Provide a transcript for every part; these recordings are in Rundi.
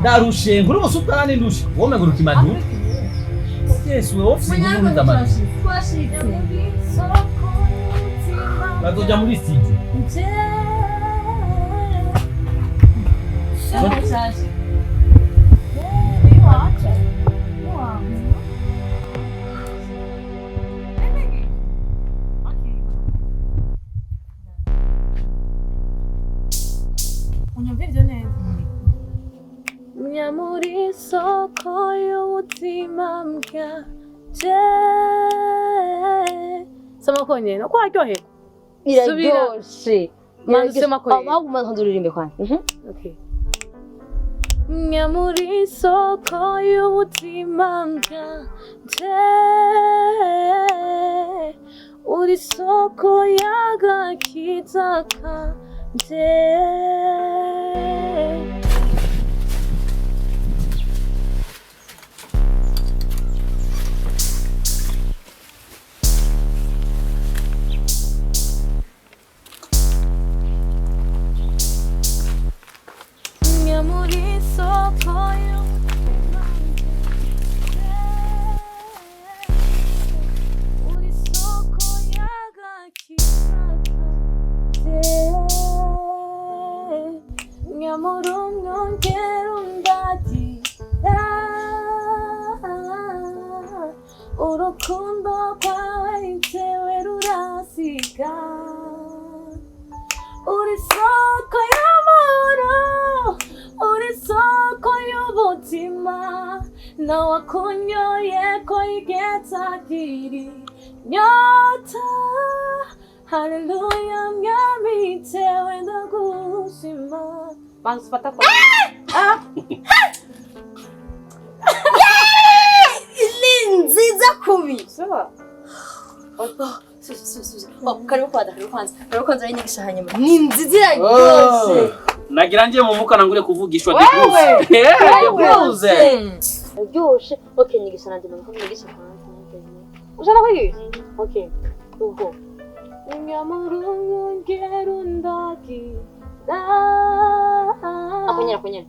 Darushe, nkuru musukani ndushe. Wome nguruka imadu. Yesu we ofisi nkuru ndamadu. Bazoja muri studio. Nyamuri soko y'ubuzima bwanje. Sema konye no kwaryohe. Iraryoshe. Manzi sema konye. Aba umanza uririmbe kwanza. Okay. Nyamuri soko y'ubuzima bwanje. Uri soko y'agakiza kanje. Nyamuri soko y'ubuzima bwanje. Uri soko y'agakiza kanje. Nyamuri umwongera undagira. Urukundo rwawe nitewe rurasiga. Uri soko y'amahoro, uri soko y'ubuzima, nawakunyoye ko igeza kiri nyota. Haleluya mwami tewe ndagushima. Bantu fata kwa Ili nziza kubi. sawa. Karibu kwanza winyigisha hanyuma. Ni nziza iraryoshe. Nagira ngiye mu muka nangure kuvugishwa gikuze. Gikuze. Iraryoshe. Okay, nyigisha nanje nyigisha hanze. Ushaka kwigisha? Okay. Uho. Nyamuru ngera undagira. Akunyera.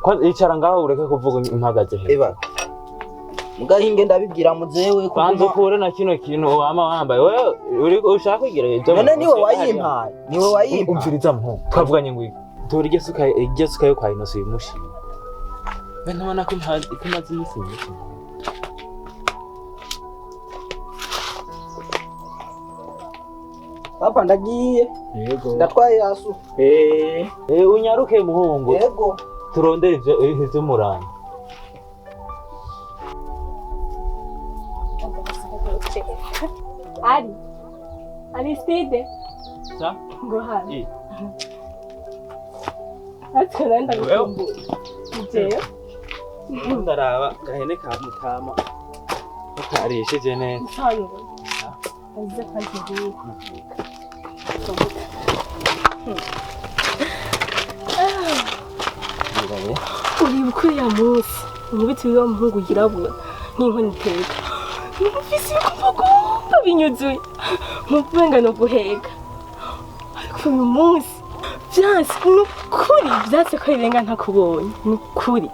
Kwa icara ngaho ureke kuvuga impagaze he. Eba. Mugahinge ndabibwira muzewe Kwanza ukure na kino kintu wama wambaye. Wewe uri ushaka kwigira ibyo. None niwe wayimpaye. Niwe wayimpaye. Umviriza mpo. Twavuganye ngo tori igisuka yo kwa inoso yimushi. Bene ubona ko imaze iminsi myinshi. Papa ndagiye. Yego. Ndatwaye yasu. Unyaruke muhungu. Yego. Turondere ivyo murana. Aristide. Sa? Ngo hano. Wewe? Naenda kukumbu. Nje. Ndaraba gahene ka mutama. Utarisheje neza. Sayo. Aze kwanjye. Uri bukuriya munsi. Umubiti wiwa muhungu yirabura. N'inkoni iteka. Numvise kubagomba binyuzuye. Mubenga no guheka. Ariko uyu munsi byanse nukuri byatse ko irenga ntakubonye. Nukuri.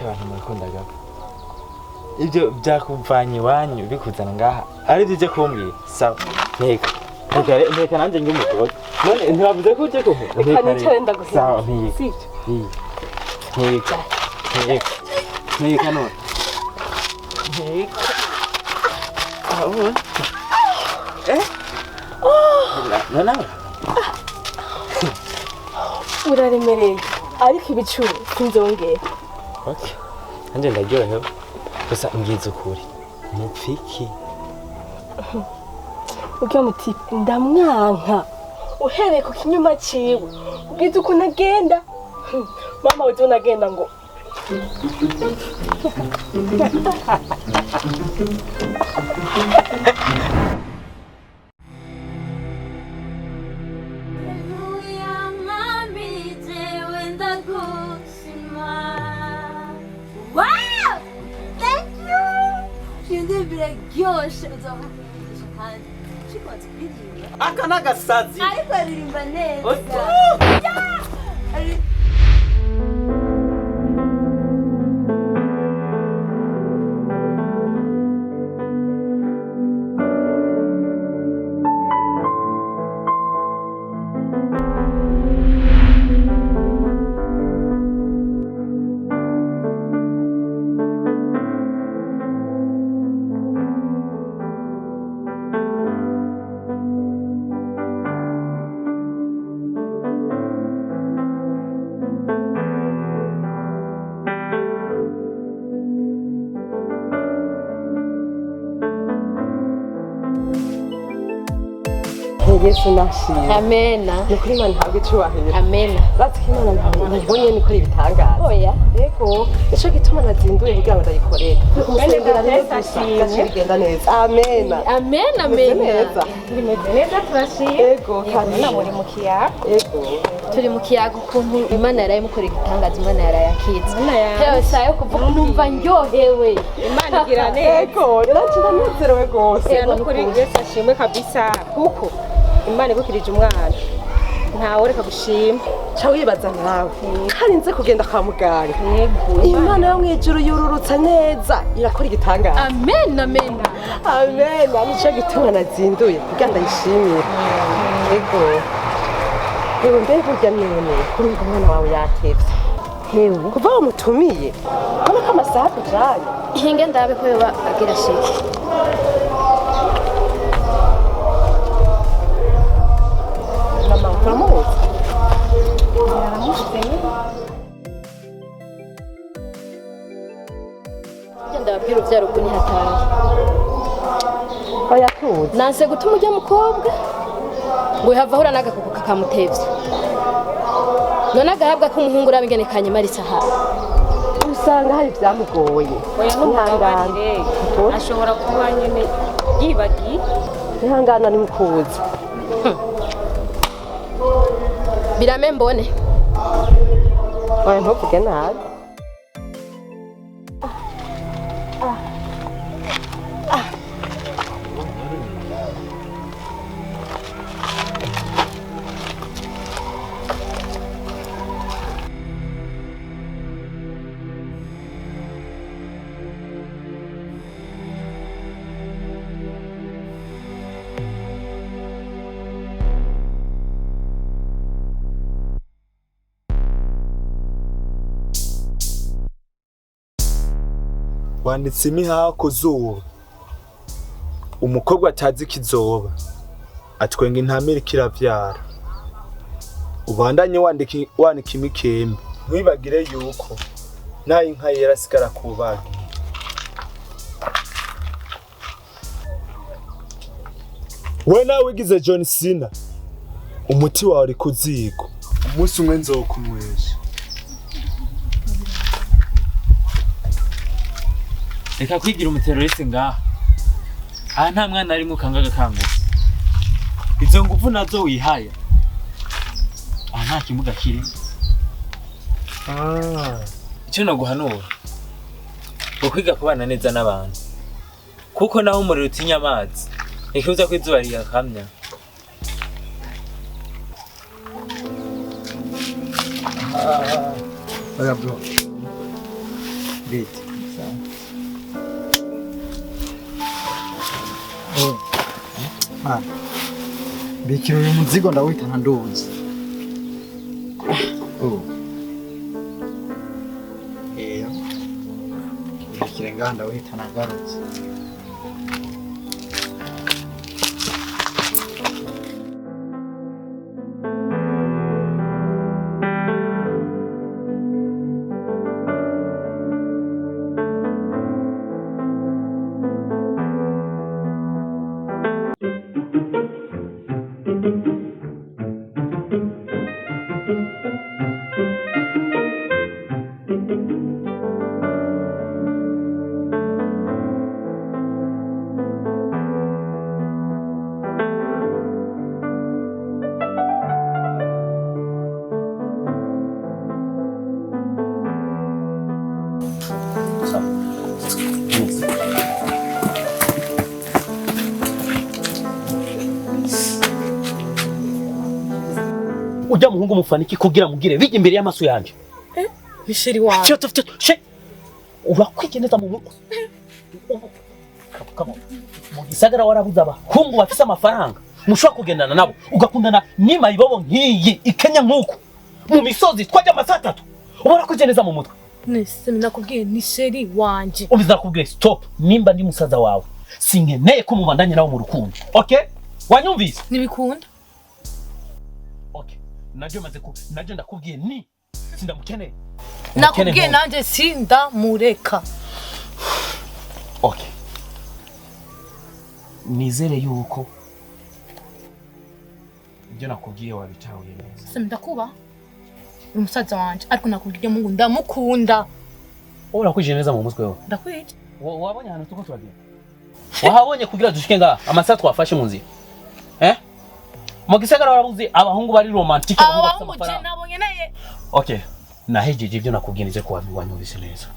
Abantu bakundaga. Ibyo byakuvanye wanyu bikuzana ngaha. Ari bije kumbwira. Sawa. Nteka nanjye ngumugore. None ntibavuze ko uje kuvuga. Nteka ndaguheka. Sawa nteka. Nteka none. Nteka. Aho. Nana. Uraremereye. Ariko ibicuro sinzongera. Okay. Anje ndaryohewe. Gusa ngize ukuri. Mupfiki. Ugiye muti ndamwanka. Uhereye ku kinyuma ciwe. Ugize uko nagenda. Mama wewe unagenda ngo. Wow! Thank indirimbo iraryoshe uzokumvisha kandi ushikubaza kuririmba aka n'agasazi ariko aririmba neza Yesu nashimye. amena Nukuri Imana ntabwo icubahiro. amena Bazi ko Imana ntabonye niko ibitangaza. oya Yego. Nico gituma nazinduye kugira ngo ndayikorere. Umusengera neza bigenda neza. Amen. amena Meze amena neza. Tumeze neza turashimye. Yego kandi Na muri mu kiyaga. Yego. turi mu kiyaga ukuntu Imana yarayimukora igitangaza Imana yarayakitse Imana ya- hewe sayo kuvuga numva ndyohewe Imana igira neza. Yego. Nanje ndanezerewe gose. Ego kuri Yesu ashimwe kabisa kuko Imana igukirije umwana. Ntawe reka gushima. Ca wibaza nawe. Kandi nze kugenda kwa muganga. Yego. Imana yo mwijuru yururutse neza irakora igitangaza. amena amena Amen. Nico gituma nazinduye kugira ndayishimire. Yego. Yewe mbe burya none kuri uyu mwana wawe yatevye. hewe Kuva wamutumiye. Ubona ko amasaha tujanye. hinge ndabe ko yoba agira sheke Mama uramuzi? ndababwira uvyaro uko nihataye Oya tuzi. nanse gutuma ujya mukobwa ngo yahava ahura n'agakoko kakamutevye none agahabwa k'umuhungu urabigenekanye marisaha Usanga hari vyamugoye. Oya n'umuhagarire. Ashobora kuba nyene yibagiye. Ihangana ni mukuzi. birame mbone Oya ntuvuge nabi. wanditse imihaha ku zuba umukobwa atazi ikizoba atwenga intamira ikiravyara ubandanye wanika imikembe ntiwibagire yuko nayo inka yera asigara kubaga we nawe wigize John Cena umuti wawe uri ku ziko umunsi umwe nzokunywesha reka kwigira umuteroriste ngaha aha nta mwana arimo ukangaga kanguka izo nguvu nazo wihaya aha nta kimuga kiri icyo naguhanura ngo kwiga kubana neza n'abantu kuko naho umuriro utinya amazi ntikibuza ko izuba riyakamya Oya bro. Bite. Bikira uyu muzigo ndawita nka nduzi. Bikira ngaha ndawita nagarutse. ujya muhungu mufaniki kugira mugire bijya imbere y'amaso yanje. Bishiri wanjye. She. Urakwigeneza mu mutwe. Mu gisagara warabuze abahungu bafise amafaranga. Mushobora kugendana nabo ugakundana nima ibobo nkiyi ikenya nkuko. Mu misozi twajya amasatatu. Urakwigeneza mu mutwe. Nese nakubwiye ni sheri wanje. Ubiza kubwiye stop nimba ndi musaza wawe. Sinkeneye ko mubandanye nawe mu rukundo. Okay? Wanyumvise? Nibikunda. Okay. Naje ndakubwiye ni sindamukeneye. Nakubwiye nanje sindamureka. Okay. Nizere yuko ibyo nakubwiye wabitahuye neza. Sindakuba. Umusaza wanje ariko nakubwiye Mungu ndamukunda. Urakwijije neza mu mutwe wawe. Ndakwije. Wabonye hano tuko twagiye. Wahabonye kugira dushike nga amasatu twafashe mu nzira. Mu gisagara warabuze abahungu bari romantique abahungu je nabonye naye. Okay. Nahejeje ibyo nakubwiye nje ko wanyumvise neza.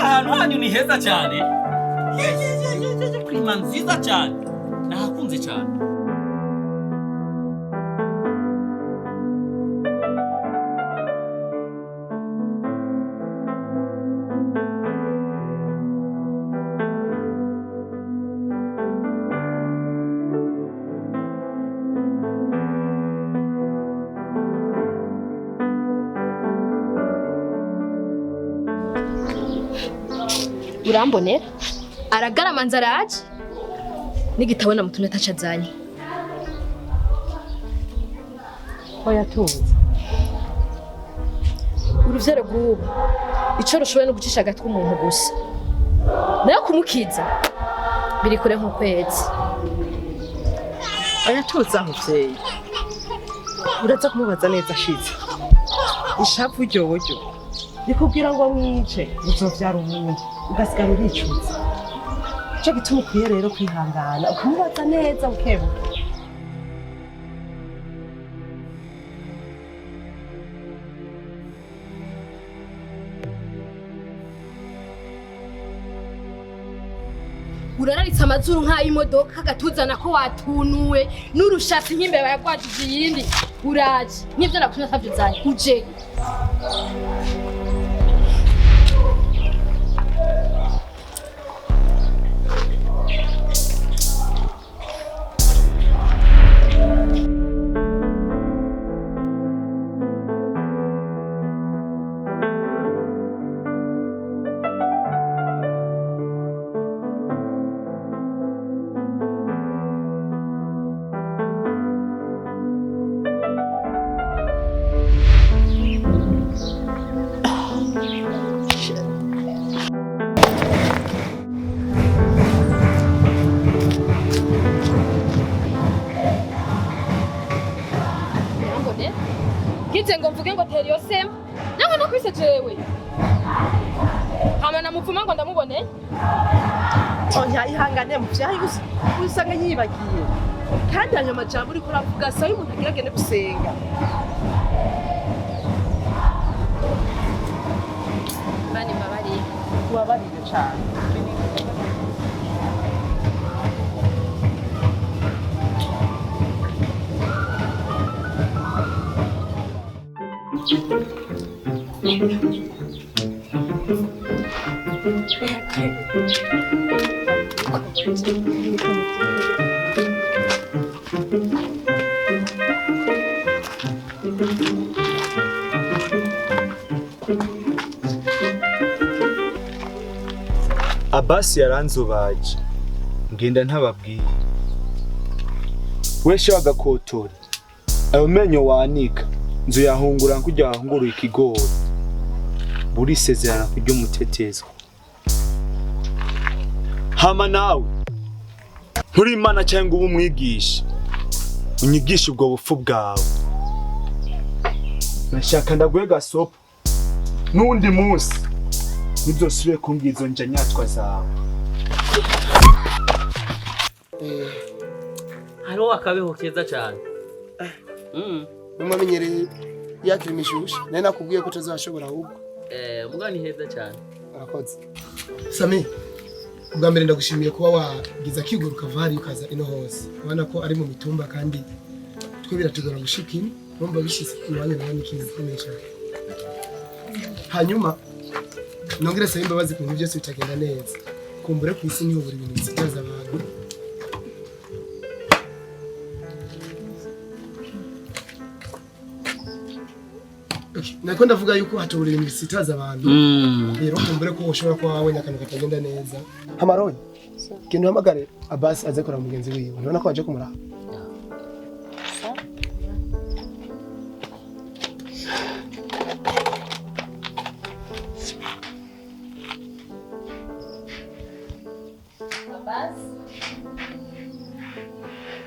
Hano ni heza cyane. Prima nziza cyane. Nahakunze cyane. Urambonera aragaramanza araje n'igitabo na mutuneta cazanye. Oya tuzi Uruvyaro rw'ubu ico rushoboye no gucisha agatwe umuntu gusa nayo kumukiza biri kure nk'ukwezi. oya tuzi aho vyeyi uraza kumubaza neza ashitse ishavu ryoboryo rikubwira ngo mwice uzovyara ubundi ugasigara uricuza. Ico gituma ukwiye rero kwihangana ukamubaza neza bukebuke. Urararitse amazuru nk'ay'imodoka agatuzana ko watunuwe n'urushatsi nk'imbeba yagwajije iyindi uraje n'ivyo nakutumye atavyo uzanye uje. Kize ngo mvuge ngo teri yose nango nakwise jewe hama namuvuma ngo ndamubone. Oya ihangane mu vyayi usanga yibagiye kandi ayo majambo uri kuravuga sayo umuntu agira agende gusenga. Bani mabari Wabarire cyane. Abasi yaranzubaje ngenda ntababwiye weshe wagakotori ayo menyo wanika nzu yahungura nkujya wahungura ikigori buri sezerana kujya umutetezwa hama nawe nturi imana cyangwa ubumwigisha unyigisha ubwo bufu bwawe nashaka ndaguhe gasopo n'undi munsi nizosubire kumbwira izo njanyatwa zawe. Hariho akabeho keza cyane. Numamenyereye yakira imishushe nari nakubwiye ko tuzashobora ahubwo. Mbwa ni heza cyane. Arakoze. Sammy Ubwa mbere ndagushimiye kuba wagize akiguru kavari ukaza ino hose. Ubona ko ari mu mitumba kandi twe biratugora gushika ino. Numva bishyize umwanya nawe n'ikintu gikomeye cyane. Hanyuma nongere saba imbabazi ku bintu byose bitagenda neza. Kumbure ku isi niho buri bintu bisitaza abantu. Nako ndavuga yuko hatubura ibintu bisitaza abantu. Rero kumbure ko ushobora kuba wabonye akantu katagenda neza. Hamaroni. Kintu hamagare ABAS aze kora mugenzi wiwe. Urabona ko waje kumuraha.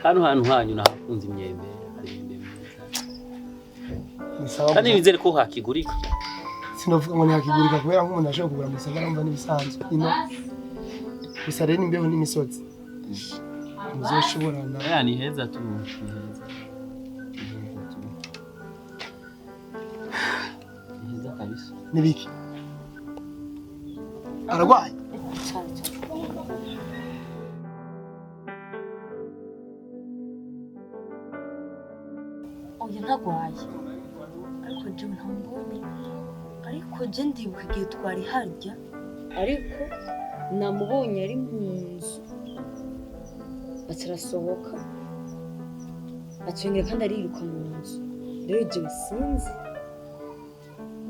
Hano hantu hanyu nahakunze imyembe, hari imyembe myiza. Kandi nizere ko hakigurika. Sinovuga ngo ntihakigurika kubera nk'umuntu ashobora kugura mu isagara mva n'ibisanzwe. Ino gusa rero imbeho n'imisozi. Muzoshobora na. Ni heza tu. Ni heza kabisa. Nibiki? Aragwaye? Oya ntagwaye ariko je ntambonye ariko je ndibuka igihe twari harya ariko namubonye ari mu nzu atarasohoka acengera kandi ariruka mu nzu rero je sinzi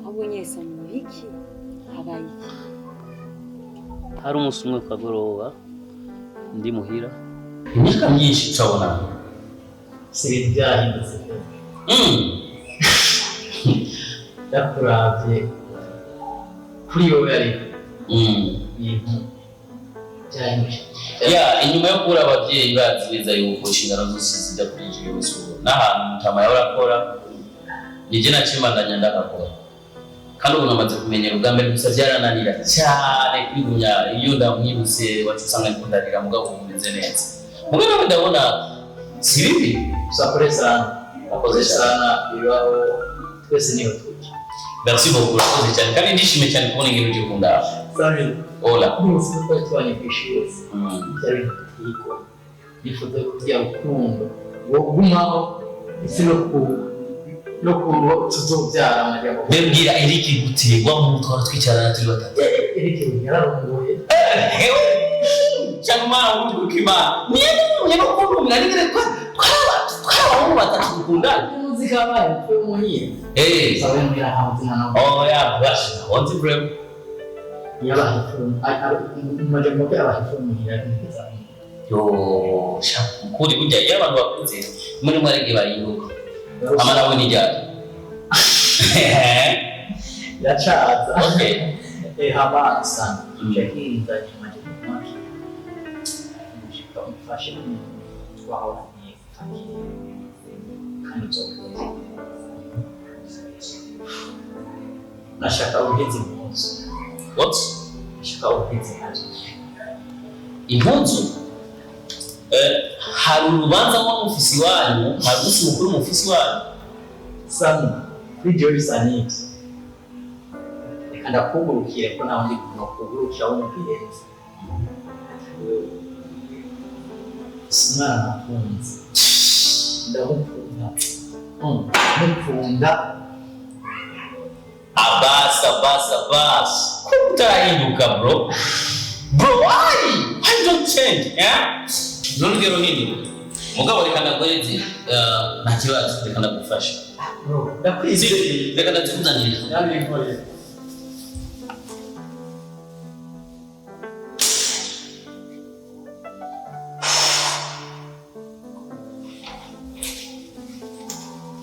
abonye Sammy iki habaye iki hari umunsi umwe kagoroba ndi muhira imyaka myinshi cabona siri byahindutse yakuravye kuri wowe ari ibintu byahindutse inyuma yo kubura abavyeyi bazi neza yuko inshingano zose zijya kuri jewe wese n'ahantu mutama yahora akora nije nakimandanya ndakakora kandi ubu namaze kumenyera ubwa mbere gusa byarananira cyane kwigumya iyo ndamwibutse watusanga nkundarira mugabo umeze neza mugabo nawe ndabona si bibi usakore sana akoze sana bibaho twese niyo tuje merci beaucoup urakoze cyane kandi ndishimye cyane kubona ingero by'ukunda Sammy hola umunsi twari twanye kwishuri cyari tiko nifuza kujya urukundo wo gumaho ese no kubo tuzobyara amajyamo mbwira Eric gutegwa mu twara twicarana turi batatu Eric yararongoye cyangwa urukima niye no kumumira nigere kwa twaba batatu dukundana muzika bayo twe muhira sawe mbira hamwe na ya bashi wanzi brem yabahifu majambo yabahifu muhira neza yo shakuri kujya y'abantu bakuze muri mwarege bayinuka amana we nijya yachaza okay haba sana yakinza majambo Dufashe twahora kandi nashaka ubuhinzi bw'impunzu what nashaka ubuhinzi impunzu hari urubanza rw'umufisi wanyu hari umunsi mukuru umufisi wanyu Sammy video bisaniki reka ndakugurukire ko nawe ndi kugurukira w'umugenzi Simana nakunze ndamukunda mukunda ABAS kutarahinduka bro why don't change nurugero nini mugabo reka ndagoreze nta kibazo reka ndagufasha bro ndakwizeye reka ndakuzanira kandi nkore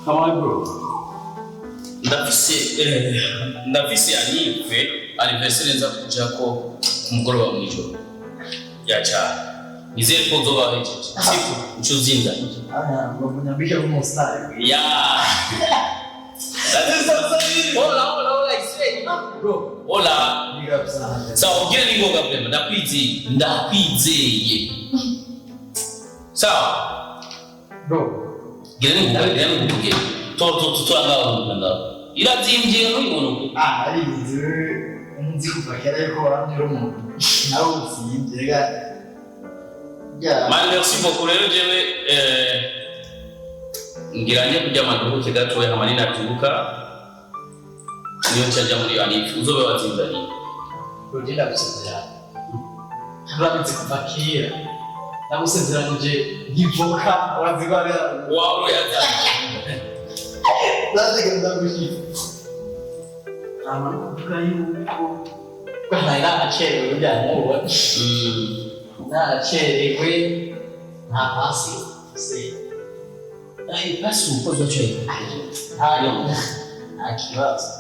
How are you, bro? Ndafise anniversaire nza kujako kumugoroba mwijoro. Yacha. Nizeye ko nzoba hejeje. Siku ucuzinda. Mbona umusitari. Ya. Hola, say. Bro. Hola. Sawa, gira ni ngoga problema. Ndakwizeye. Sawa. Bro. Gira ni ngoga. Turanga irazimbye n'umuntu. Ari nzi kuva kera yuko waramye umuntu nawe uzimbye ga Mani merci beaucoup rero jewe ngiranye kujya maduhuke gatoya hamani natubuka niyo cyaje muri anifu uzobe watsinzaniye Rogenda gusezera Ntabitse kuva kera namusezeranije ngivoka wazigara wawe yazanye Nazigenda gushika Amanuka yuko Kana naracerewe byanyoba naracerewe nta pasi se ai pasi ukoze cyo ntayo akibazo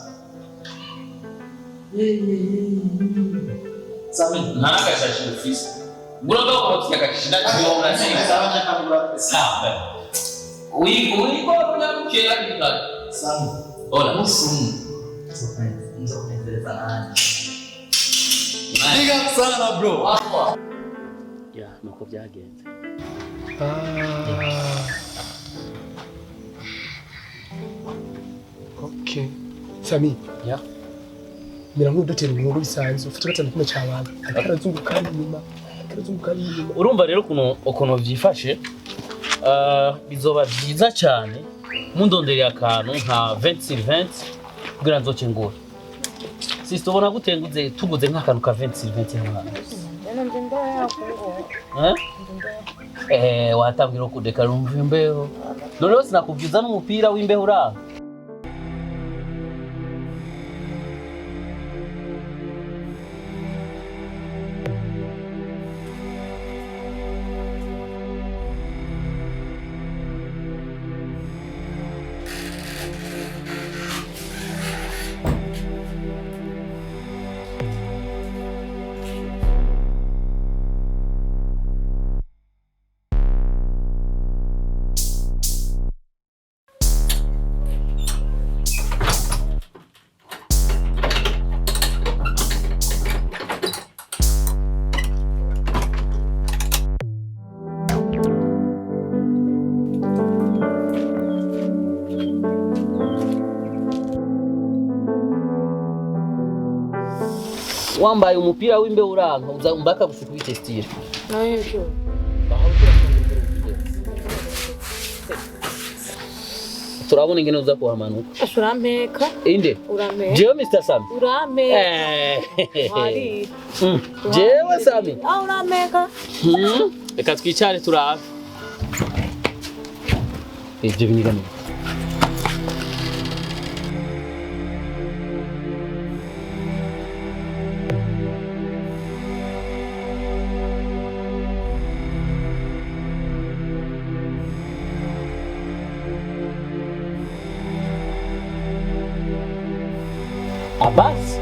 Sammy naragashaje office Buraga ko kiyakashina cyo murashinga sawa cyakabura sawa uyi ko kunyamukira kikali Sammy hola musumu nzokwendeleza nani Diga sana bro ya nuko byagenze Okay. Sammy. Ya. Mirango dutera inkuru bisanzwe ufite gatanu kumwe cy'abantu. Akarazunguka inyuma. Urumva rero ukuntu byifashe bizoba byiza cyane mundondereye akantu nka 20 kugira nzoce ngura. Sisi tubona gutenguze tuguze nk'akantu ka 20 hano. Watabwira kudeka rumva imbeho. Noneho sinakubwiza n'umupira w'imbeho uraho. Wambaye umupira w'imbeho uranka uza mbaka gushika witestira. Nayego. Turabona ingene uza kuhamanuka. Urampeka. Inde? Urampeka. Jewe Mr. Sammy. Urampeka. Hari. Jewe Sammy. Urampeka. Reka twicare turabe. Ibyo binigana. ABAS?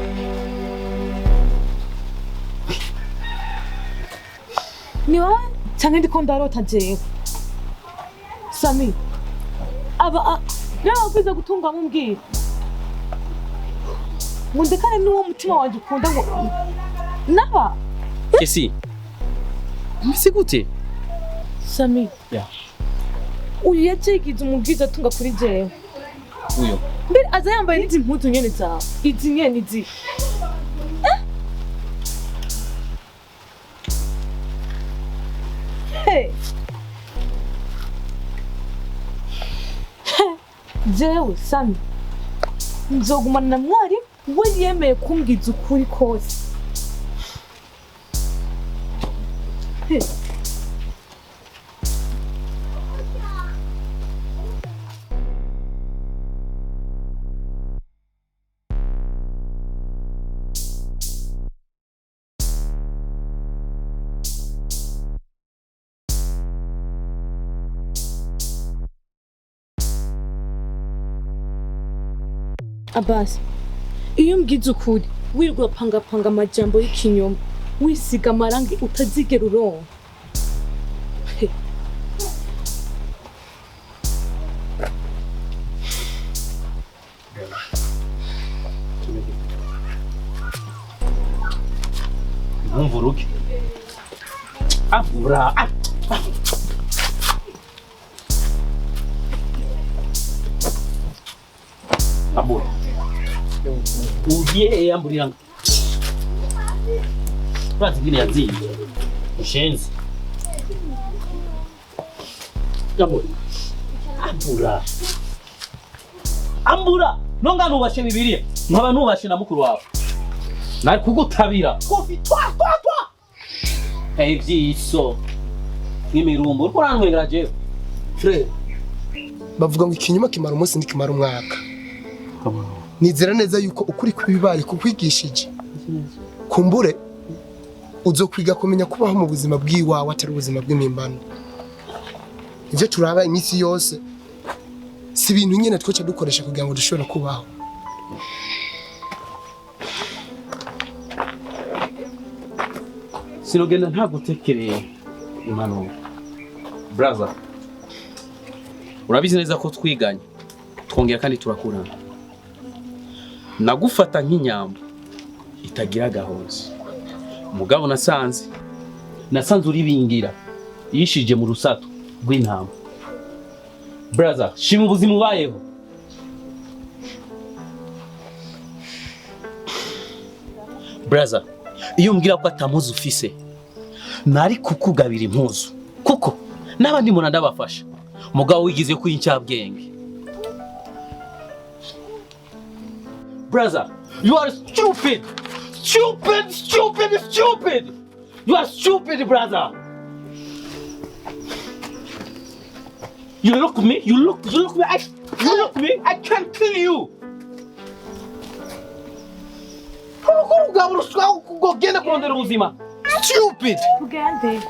Niwa cyane ndiko ndarota jewe. Sammy. Nawe ubiza gutunga mumbwira. Mundekane n'uwo mutima wanje ukunda ngo naba. Kessy. Mbese gute? Sammy. Ya. Uyu yacegize umubwiza atunga kuri jewe. Uyo. Mbere aza yambaye n'izi mpuzu nyene zawe. Izi nyene izi. Hey. Jewe Sammy. Nzogumana na mwari we yemeye kumbwiza ukuri kose. Hey. ABAS, iyo mbwiza ukuri wirwa panga amajambo y'ikinyoma wisiga amarangi utazigera uronka. Umvuruke. Abura. Abura. Ugiye yamburira. urazi ingene yazimvye ushenze ambura nonga nubashe bibiliya nkaba nubashe na mukuru wawe nari kugutabira kofi twa ivyiso nk'imirumbo uriko urantwengera jewe frere bavuga ngo ikinyoma kimara umunsi ntikimara umwaka nizera neza yuko ukuri kw'ibibaye kukwigishije kumbure uzokwiga kumenya kubaho mu buzima bw'iwawe atari ubuzima bw'imimbano ivyo turaba iminsi yose si ibintu nyene twoca dukoresha kugira ngo dushobore kubaho. sinogenda nta gutekereye impanuro brother urabizi neza ko twiganye twongera kandi turakurana nagufata nk'inyambo itagira gahonzi umugabo nasanze uribingira yishije mu rusato rw'intama brother shima ubuzima ubayeho brother iyo mbwira ko atamuzi ufise nari kukugabira impuzu kuko n'abandi muntu ndabafasha mugabo wigize ko incabwenge brother you are stupid you are stupid brother you look me I can't kill you Stupid! Ugende.